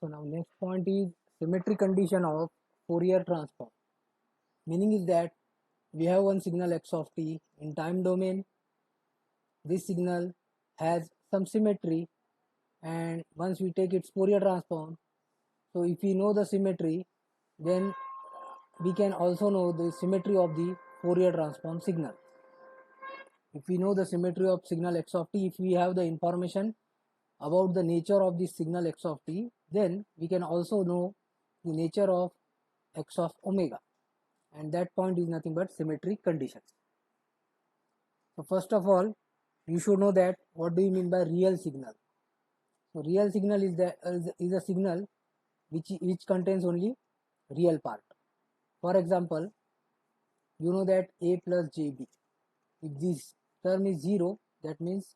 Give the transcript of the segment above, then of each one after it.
So now next point is symmetry condition of Fourier transform. Meaning is that we have one signal x of t in time domain. This signal has some symmetry, and once we take its Fourier transform, so if we know the symmetry, then we can also know the symmetry of the Fourier transform signal. If we know the symmetry of signal x of t, if we have the information about the nature of this signal x of t, then we can also know the nature of x of omega, and that point is nothing but symmetry conditions. So first of all, you should know that what do you mean by real signal. So real signal is a signal which contains only real part. For example, you know that a plus jb, if this term is 0, that means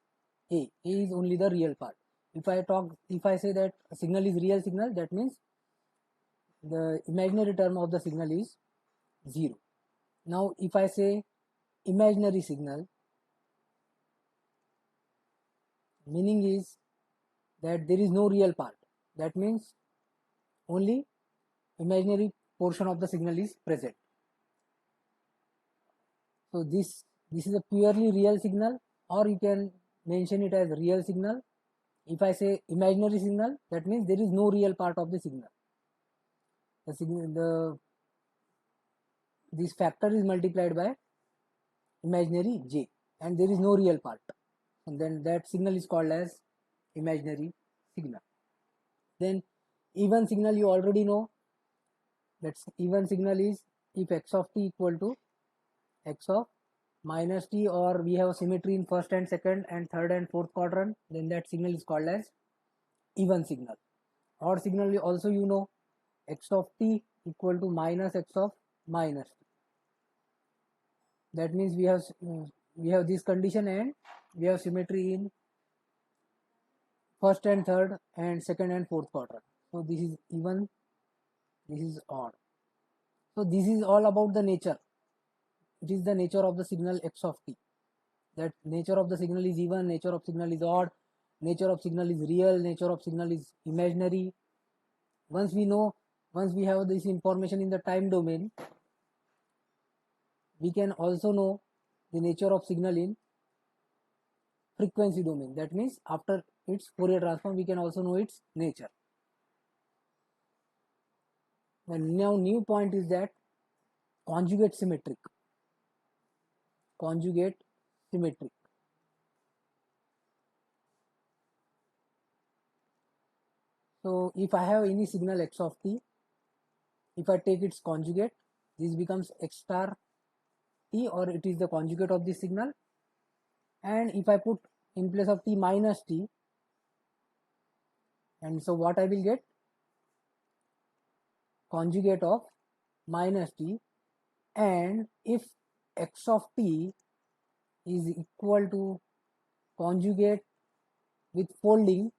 a is only the real part. If I say that a signal is real signal, that means the imaginary term of the signal is 0. Now if I say imaginary signal, meaning is that there is no real part, that means only imaginary portion of the signal is present. So this is a purely real signal, or you can mention it as real signal. If I say imaginary signal, that means there is no real part of the signal. This factor is multiplied by imaginary j, and there is no real part, and then that signal is called as imaginary signal. Then even signal, you already know that even signal is if x of t equal to x of minus t, or we have symmetry in first and second and third and fourth quadrant, then that signal is called as even signal. Odd signal also, you know, x of t equal to minus x of minus t. That means we have this condition, and we have symmetry in first and third and second and fourth quadrant. So this is even, this is odd. So this is all about the nature. It is the nature of the signal x of t. That nature of the signal is even, nature of signal is odd, nature of signal is real, nature of signal is imaginary. Once we have this information in the time domain, we can also know the nature of signal in frequency domain. That means after its Fourier transform, we can also know its nature. And now new point is that conjugate symmetric. Conjugate symmetric. So if I have any signal x of t, if I take its conjugate, this becomes x star t, or it is the conjugate of this signal. And if I put in place of t minus t, and so what I will get? Conjugate of minus t. And if x of t is equal to conjugate with folding,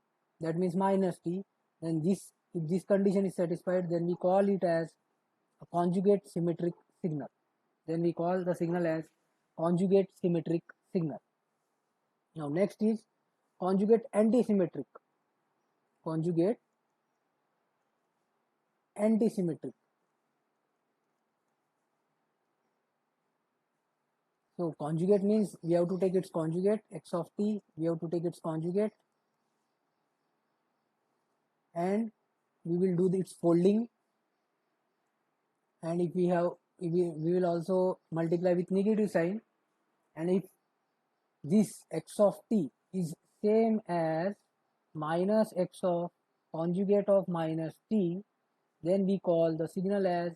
that means minus t, then if this condition is satisfied, then we call it as a conjugate symmetric signal. Then we call the signal as conjugate symmetric signal. Now next is conjugate antisymmetric. Conjugate antisymmetric. So conjugate means we have to take its conjugate, x of t, we have to take its conjugate, and we will do its folding. And if we have, we will also multiply with negative sign. And if this x of t is same as minus x of conjugate of minus t, then we call the signal as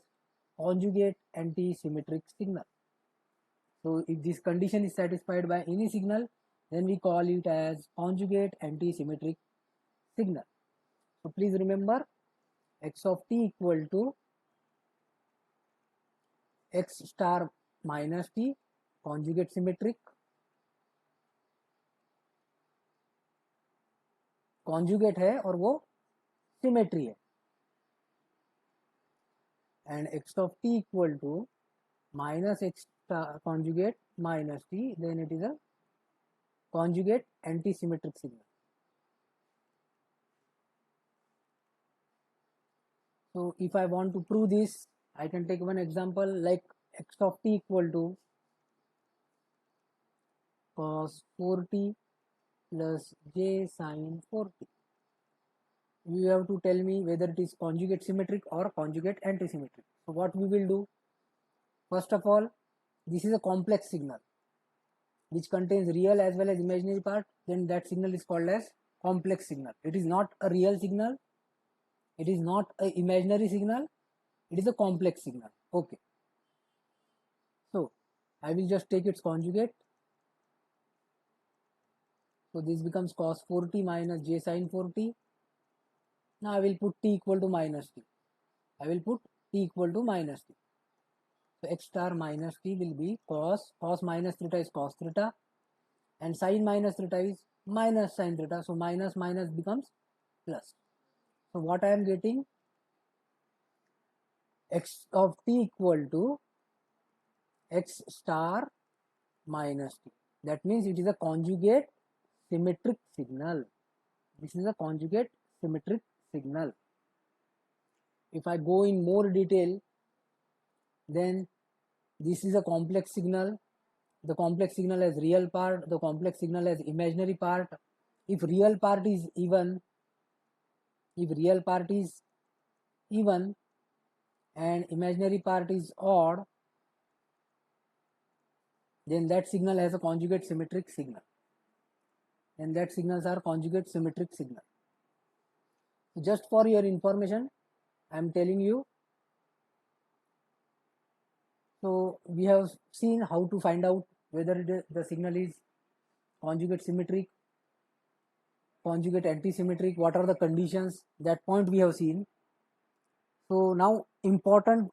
conjugate antisymmetric signal. So if this condition is satisfied by any signal, then we call it as conjugate antisymmetric signal. So please remember, x of t equal to x star minus t, conjugate symmetric. Conjugate है और वो symmetry है, and x of t equal to minus x conjugate minus t, then it is a conjugate anti symmetric signal. So if I want to prove this, I can take one example like x of t equal to cos 4t plus j sin 4t. You have to tell me whether it is conjugate symmetric or conjugate antisymmetric. So what we will do, first of all, this is a complex signal which contains real as well as imaginary part, then that signal is called as complex signal. It is not a real signal, it is not an imaginary signal, it is a complex signal. Okay, so I will just take its conjugate. So this becomes cos 4t minus j sin 4t. Now I will put t equal to minus t. I will put t equal to minus t. So x star minus t will be cos minus theta is cos theta, and sin minus theta is minus sin theta. So minus minus becomes plus. So what I am getting, x of t equal to x star minus t. That means it is a conjugate symmetric signal. This is a conjugate symmetric signal. If I go in more detail, then this is a complex signal. The complex signal has real part, the complex signal has imaginary part. If real part is even, and imaginary part is odd, then that signal has a conjugate symmetric signal. And that signals are conjugate symmetric signal. Just for your information, I am telling you. So we have seen how to find out whether the signal is conjugate symmetric, conjugate antisymmetric, what are the conditions, that point we have seen. So now important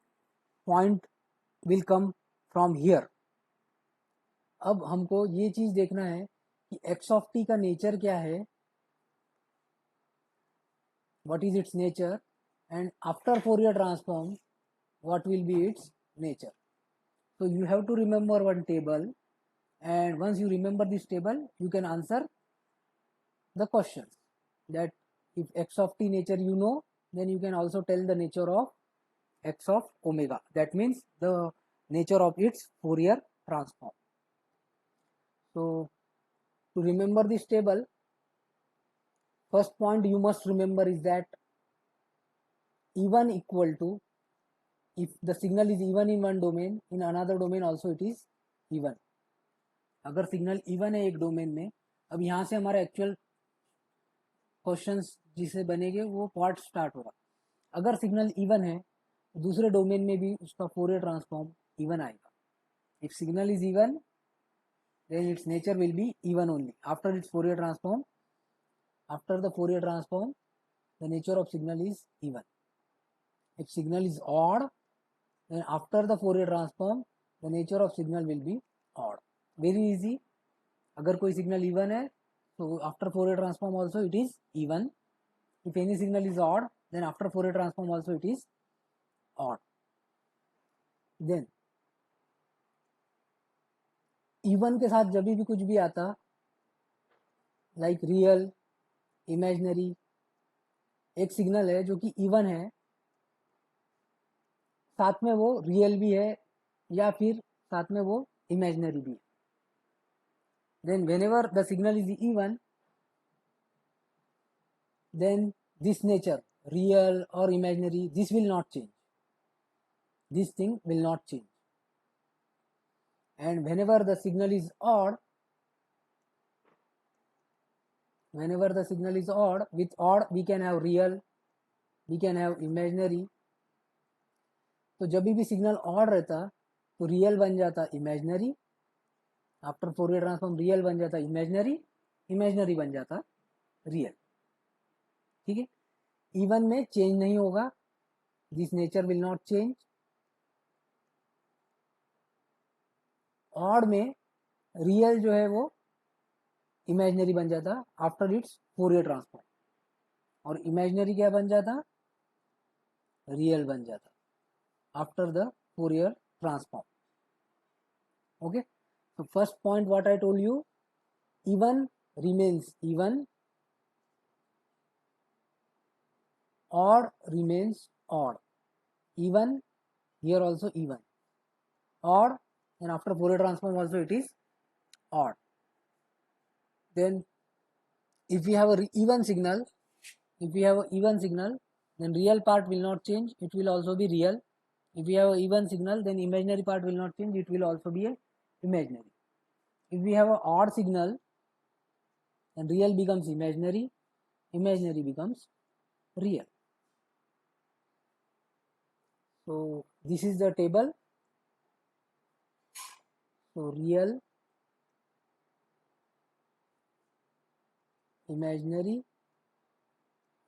point will come from here. अब हमको ये चीज देखना है कि x of t का nature क्या है, what is its nature, and after Fourier transform what will be its nature. So you have to remember one table, and once you remember this table you can answer the questions. That if x of t nature you know, then you can also tell the nature of x of omega, that means the nature of its Fourier transform. So to remember this table, first point you must remember is that even equal to, if the signal is even in one domain, in another domain also it is even. अगर signal even है एक domain में, अब यहाँ से हमारा actual questions जिसे बनेंगे वो पार्ट स्टार्ट होगा. अगर सिग्नल इवन है दूसरे डोमेन में भी उसका फोरियर ट्रांसफॉर्म इवन आएगा. If signal is even then its nature will be even only. After its Fourier transform, the nature of signal is even. If signal is odd, then after the Fourier transform, the nature of signal will be odd. Very easy. अगर कोई signal even है, so after Fourier transform also it is even. If any signal is odd, then after Fourier transform also it is odd. Then even के साथ जब भी कुछ भी आता, लाइक रियल, इमेजिनरी, एक सिग्नल है जो कि इवन है, साथ में वो रियल भी है या फिर साथ में वो इमेजिनरी भी है, then whenever the signal is even, then this nature, real or imaginary, this will not change. This thing will not change. And whenever the signal is odd, with odd we can have real, we can have imaginary. तो जब भी signal odd रहता तो real बन जाता imaginary, after Fourier transform real बन जाता imaginary, imaginary बन जाता रियल. ठीक है. इवन में चेंज नहीं होगा, this nature will not change. Odd में रियल जो है वो इमेजिनरी बन जाता आफ्टर इट्स फोरियर ट्रांसफॉर्म, और इमेजिनरी क्या बन जाता, रियल बन जाता after the Fourier transform. Okay, so first point what I told you, even remains even, odd remains odd, even here also even, odd, and after Fourier transform also it is odd. Then if we have a even signal, then real part will not change, it will also be real. If we have an even signal, then imaginary part will not change, it will also be a imaginary. If we have an odd signal, then real becomes imaginary, imaginary becomes real. So this is the table. So real, imaginary,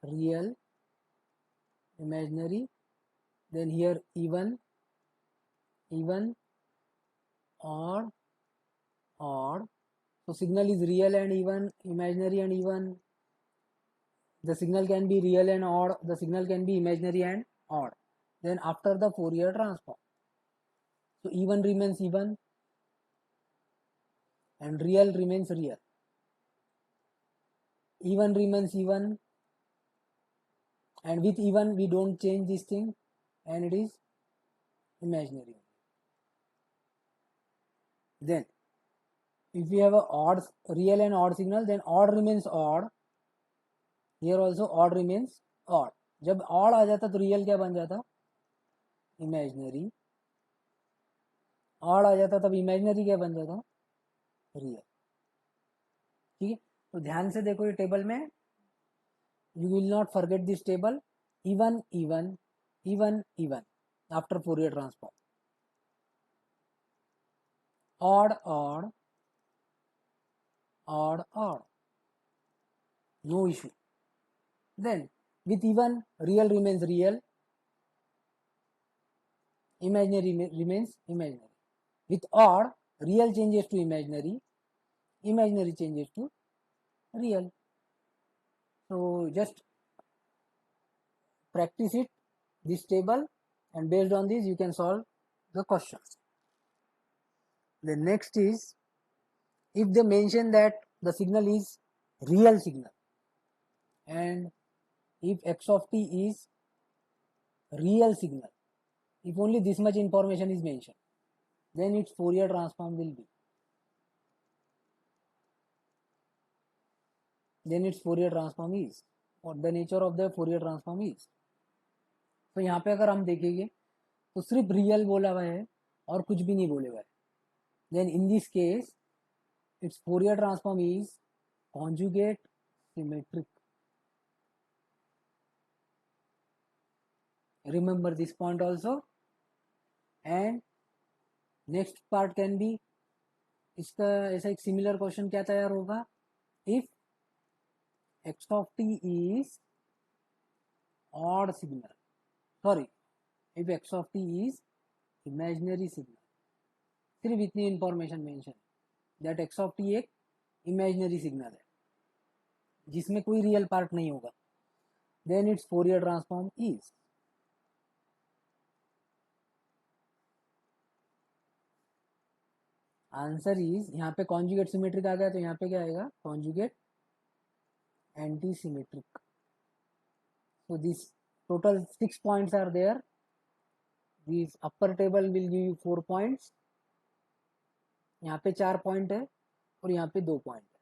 real, imaginary, then here even, odd, odd. So signal is real and even, imaginary and even. The signal can be real and odd, the signal can be imaginary and odd. Then after the Fourier transform, so even remains even and real remains real. Even remains even, and with even we don't change this thing, and it is imaginary. Then if we have a odd, real and odd signal, then odd remains odd. Here also odd remains odd. जब odd आ जाता तो real क्या बन जाता? Imaginary. odd आ जाता तब imaginary क्या बन जाता? Real. ठीक है, तो ध्यान से देखो ये टेबल में, you will not forget this table. Even, even after Fourier transform. Odd, odd, odd. No issue. Then with even, real remains real, imaginary remains imaginary. With odd, real changes to imaginary, imaginary changes to real. So just practice it, this table, and based on this you can solve the questions. The next is, if they mention that the signal is real signal and if x of t is real signal, if only this much information is mentioned, then its Fourier transform will be, then its Fourier transform is, or the nature of the Fourier transform is. तो यहाँ पे अगर हम देखेंगे तो सिर्फ real बोला हुआ है और कुछ भी नहीं बोले हुआ है. Then in this case its Fourier transform is conjugate symmetric. Remember this point also. And next part can be, इसका ऐसा एक सिमिलर क्वेश्चन क्या तैयार होगा, if x of t is odd signal, sorry, if x of t is imaginary signal, सिर्फ इतनी information mention, दैट x of t एक इमेजिनरी सिग्नल है जिसमें कोई रियल पार्ट नहीं होगा, then its Fourier transform is, answer is, यहाँ पे कॉन्जुगेट सिमेट्रिक आ गया तो यहाँ पे क्या आएगा, conjugate anti symmetric. So this total 6 points are there. This upper table will give you 4 points. यहाँ पे 4 पॉइंट है और यहाँ पे 2 पॉइंट है.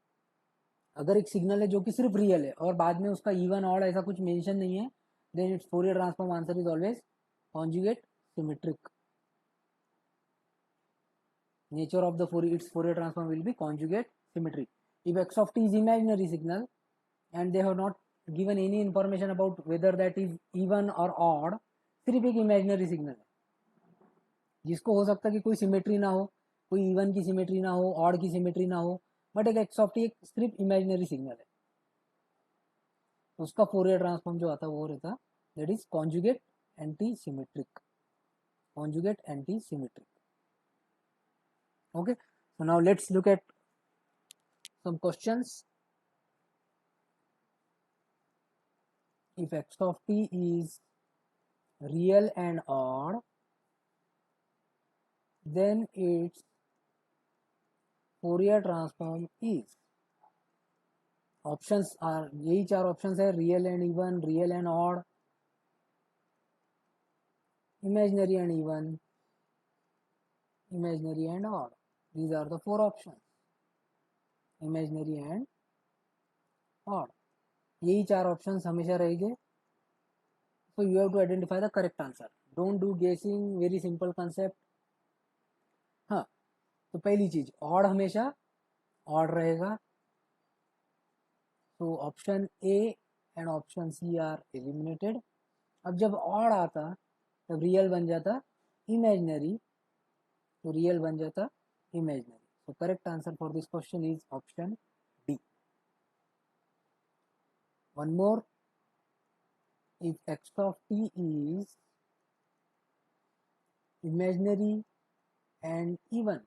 अगर एक सिग्नल है जो कि सिर्फ रियल है और बाद में उसका इवन ऑड ऐसा कुछ मेंशन नहीं है, then its Fourier transform answer is always conjugate symmetric. Nature of the its Fourier transform will be conjugate symmetric. If x of t is imaginary signal and they have not given any information about whether that is even or odd, सिर्फ एक imaginary signal है जिसको हो सकता है कि कोई symmetry ना हो, कोई इवन की सिमेट्री ना हो, ऑड की सिमेट्री ना हो, बट एक एक्स ऑफ टी एक सिर्फ इमेजिनरी सिग्नल है, उसका फोरियर ट्रांसफॉर्म जो आता है वो रहता, that is conjugate anti symmetric. Conjugate anti symmetric. Okay, so now let's look at some questions. If x of t is real and odd, then its Fourier transform is, options are, यही 4 options है, real and even, real and odd, imaginary and even, imaginary and odd. These are the 4 options, imaginary and odd. यही 4 options हमेशा रहेंगे. So you have to identify the correct answer. Don't do guessing, very simple concept. हाँ, तो पहली चीज odd हमेशा odd रहेगा. तो option A and option C are eliminated. अब जब ऑड आता तब रियल बन जाता इमेजिनरी, तो रियल बन जाता imaginary. So correct answer for this question is option D. One more, if x of t is imaginary and even,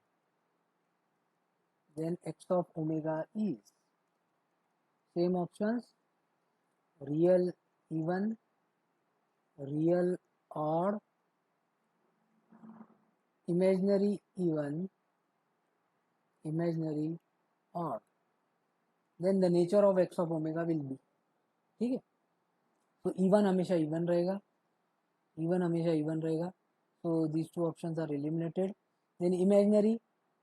then x of omega is, same options, real even, real odd, imaginary even, imaginary odd, then the nature of x of omega will be. ठीक है, तो even हमेशा even रहेगा, even हमेशा even रहेगा. So these 2 options are eliminated. Then imaginary,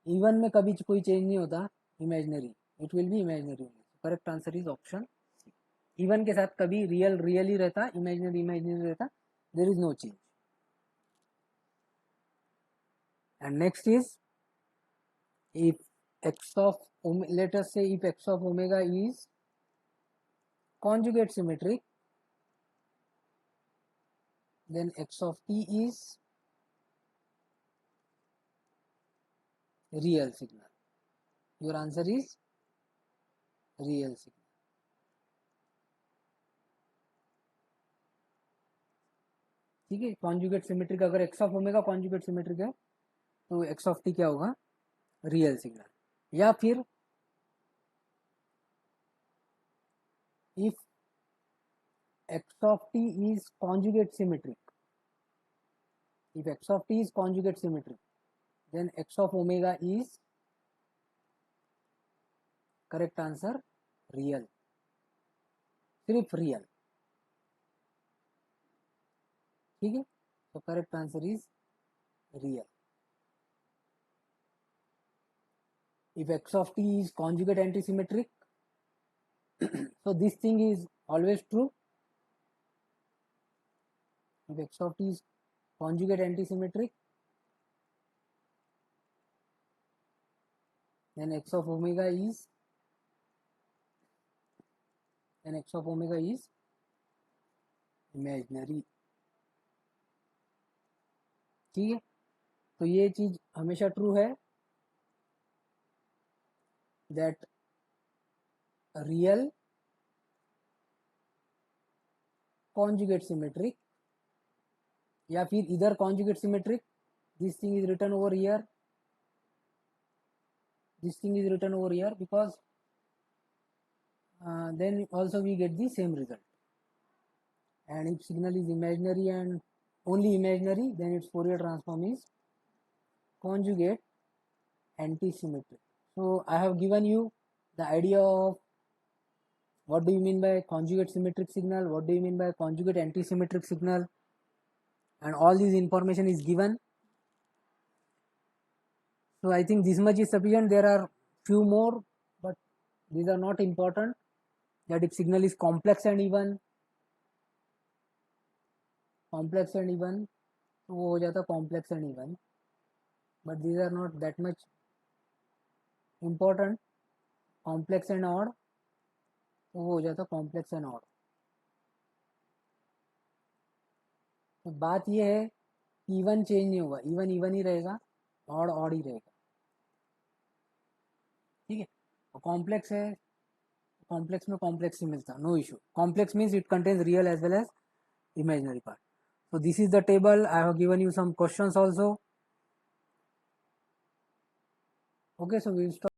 even में कभी कोई चेंज नहीं होता, imaginary it will be imaginary only. Correct answer is option C. Even के साथ कभी रियल रियल ही रहता, इमेजिनरी इमेजिनरी रहता, there is no change. And next is if x of, let us say if x of omega is conjugate symmetric, then x of t is real signal. Your answer is real signal. ठीक है, conjugate symmetric, अगर x of omega conjugate symmetric है तो x of t क्या होगा, real signal. या फिर if x of t is conjugate symmetric, if x of t is conjugate symmetric, then x of omega is, correct answer, real, सिर्फ real. ठीक है, तो correct answer is real. If x of t is conjugate antisymmetric, so this thing is always true. If x of t is conjugate antisymmetric, then x of omega is, then x of omega is imaginary. ठीक है, तो ये चीज हमेशा true है, that real conjugate symmetric, या फिर इधर conjugate symmetric, this thing is written over here, this thing is written over here, because then also we get the same result. And if signal is imaginary and only imaginary, then its Fourier transform is conjugate antisymmetric. So I have given you the idea of what do you mean by conjugate symmetric signal, what do you mean by conjugate antisymmetric signal, and all this information is given. So I think this much is sufficient. There are few more, but these are not important. That if signal is complex and even, complex and even, तो वो हो जाता complex and even, but these are not that much important. Complex and odd, तो वो हो जाता complex and odd. तो बात ये है कि इवन चेंज नहीं होगा, इवन इवन ही रहेगा, ऑड ऑड ही रहेगा. ठीक है, तो कॉम्प्लेक्स है, कॉम्प्लेक्स में कॉम्प्लेक्स ही मिलता, no issue. Complex means it contains real as well as imaginary part. So this is the table. I have given you some questions also. Okay, so we will start.